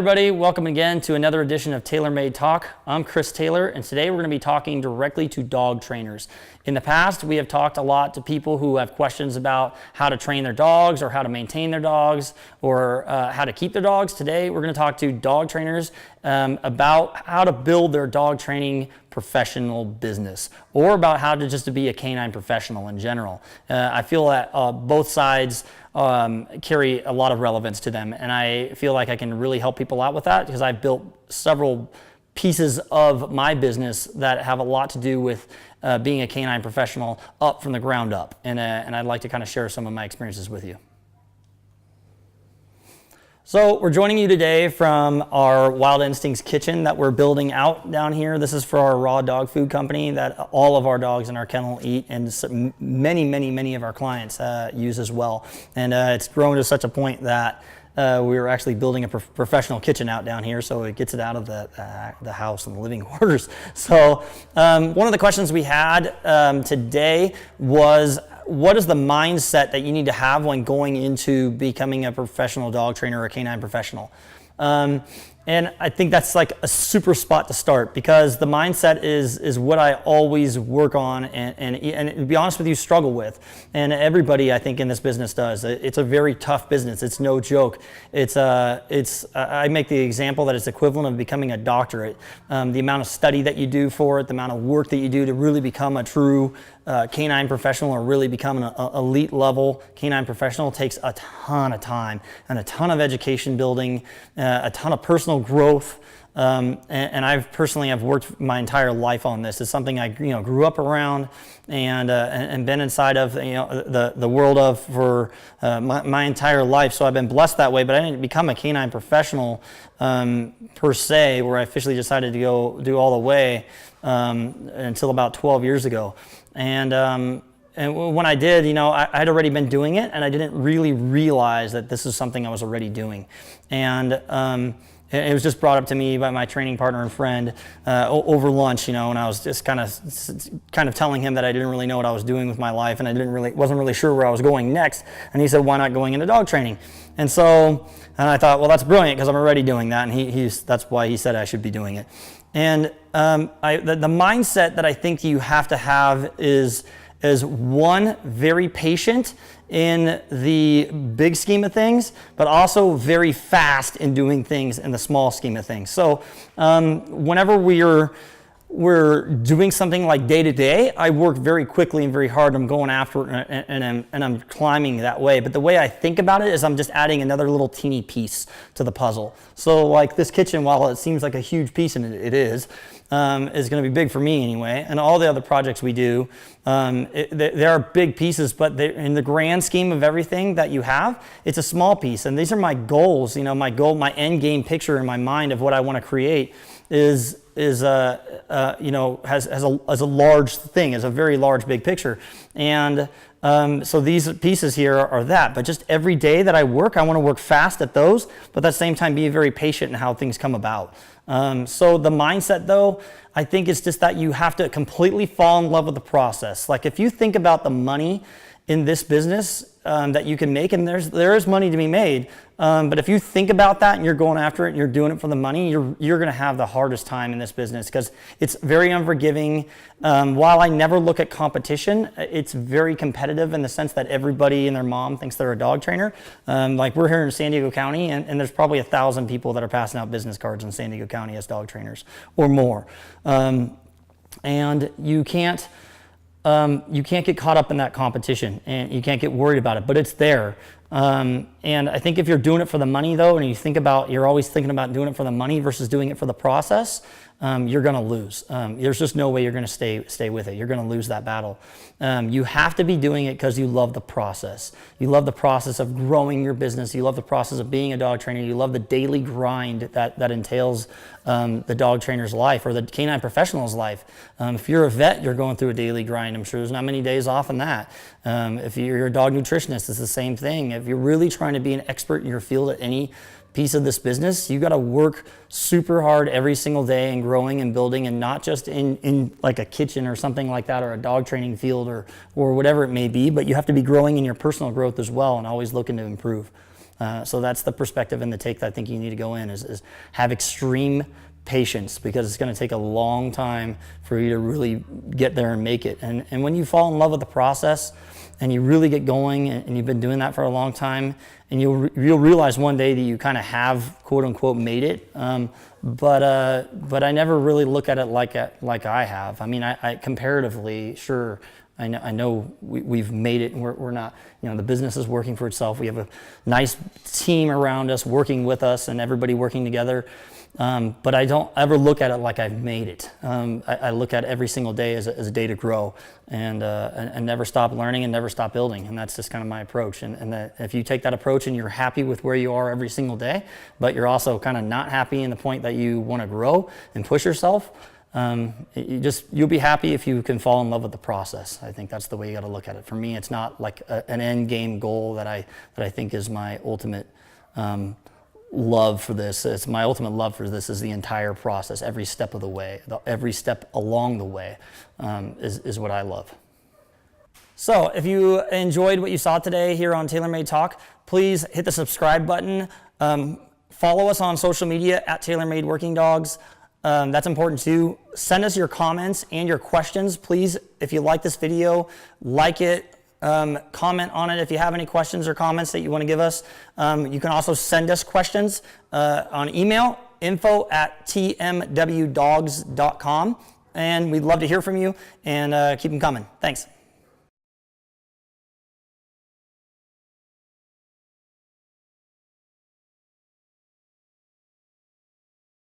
everybody, welcome again to another edition of Tailor Made Talk. I'm Kris Taylor, and today we're going to be talking directly to dog trainers. In the past, we have talked a lot to people who have questions about how to train their dogs or how to maintain their dogs or how to keep their dogs. Today, we're going to talk to dog trainers about how to build their dog training professional business, or about how to just to be a canine professional in general. I feel that both sides carry a lot of relevance to them, and I feel like I can really help people out with that because I've built several pieces of my business that have a lot to do with being a canine professional up from the ground up, and I'd like to kind of share some of my experiences with you. So we're joining you today from our Wild Instincts kitchen that we're building out down here. This is for our raw dog food company that all of our dogs in our kennel eat, and many of our clients use as well. And it's grown to such a point that we're actually building a professional kitchen out down here, so it gets it out of the house and the living quarters. So one of the questions we had today was, what is the mindset that you need to have when going into becoming a professional dog trainer or a canine professional? And I think that's like a super spot to start, because the mindset is what I always work on and to be honest with you, struggle with. And everybody I think in this business does. It's a very tough business. It's no joke. I make the example that it's equivalent of becoming a doctorate. The amount of study that you do for it, the amount of work that you do to really become a true canine professional or really become an elite level canine professional takes a ton of time and a ton of education building, a ton of personal growth, and I've personally worked my entire life on this. It's something I grew up around and been inside of the world of for my entire life. So I've been blessed that way, but I didn't become a canine professional per se, where I officially decided to go do all the way until about 12 years ago. And when I did, I'd already been doing it, and I didn't really realize that this is something I was already doing. And it was just brought up to me by my training partner and friend over lunch, and I was just kind of telling him that I didn't really know what I was doing with my life, and I wasn't really sure where I was going next. And he said, "Why not going into dog training?" And I thought, well, that's brilliant, because I'm already doing that, and that's why he said I should be doing it. And the mindset that I think you have to have is one, very patient in the big scheme of things, but also very fast in doing things in the small scheme of things. So whenever we're doing something like day to day, I work very quickly and very hard. I'm going after it, and I'm climbing that way. But the way I think about it is I'm just adding another little teeny piece to the puzzle. So like this kitchen, while it seems like a huge piece, and it is going to be big for me anyway, and all the other projects we do, there are big pieces, but in the grand scheme of everything that you have, it's a small piece. And these are my goals. My end game picture in my mind of what I want to create is a large thing, is a very large big picture. And so these pieces here are that. But just every day that I want to work fast at those, but at the same time be very patient in how things come about. So the mindset, though, I think it's just that you have to completely fall in love with the process. Like if you think about the money in this business that you can make, and there is money to be made, but if you think about that and you're going after it and you're doing it for the money, you're going to have the hardest time in this business, because it's very unforgiving. While I never look at competition, it's very competitive in the sense that everybody and their mom thinks they're a dog trainer. Like we're here in San Diego County, and there's probably 1,000 people that are passing out business cards in San Diego County as dog trainers or more, and you can't get caught up in that competition, and you can't get worried about it, but it's there. And I think if you're doing it for the money, though, and you're always thinking about doing it for the money versus doing it for the process, you're going to lose. There's just no way you're going to stay with it. You're going to lose that battle. You have to be doing it because you love the process. You love the process of growing your business. You love the process of being a dog trainer. You love the daily grind that entails the dog trainer's life or the canine professional's life. If you're a vet, you're going through a daily grind. I'm sure there's not many days off in that. If you're a dog nutritionist, it's the same thing. If you're really trying to be an expert in your field at any piece of this business, you got to work super hard every single day and growing and building, and not just in like a kitchen or something like that, or a dog training field or whatever it may be, but you have to be growing in your personal growth as well and always looking to improve. So that's the perspective and the take that I think you need to go in is have extreme patience, because it's going to take a long time for you to really get there and make it. And when you fall in love with the process and you really get going, and you've been doing that for a long time, and you'll realize one day that you kind of have, quote unquote, made it. But I never really look at it like I have. I mean, I comparatively, sure, I know we've made it, and we're not, the business is working for itself. We have a nice team around us working with us, and everybody working together. But I don't ever look at it like I've made it. I look at every single day as a day to grow, and never stop learning and never stop building. And that's just kind of my approach. And that if you take that approach and you're happy with where you are every single day, but you're also kind of not happy in the point that you want to grow and push yourself, you'll be happy if you can fall in love with the process. I think that's the way you got to look at it. For me, it's not like an end game goal that I think is my ultimate love for this. It's my ultimate love for this is the entire process, every step of the way, every step along the way is what I love. So if you enjoyed what you saw today here on TaylorMade Talk, please hit the subscribe button. Follow us on social media at TaylorMade Working Dogs. That's important too. Send us your comments and your questions. Please, if you like this video, like it, comment on it if you have any questions or comments that you want to give us. You can also send us questions on email, info@tmwdogs.com. And we'd love to hear from you, and keep them coming. Thanks.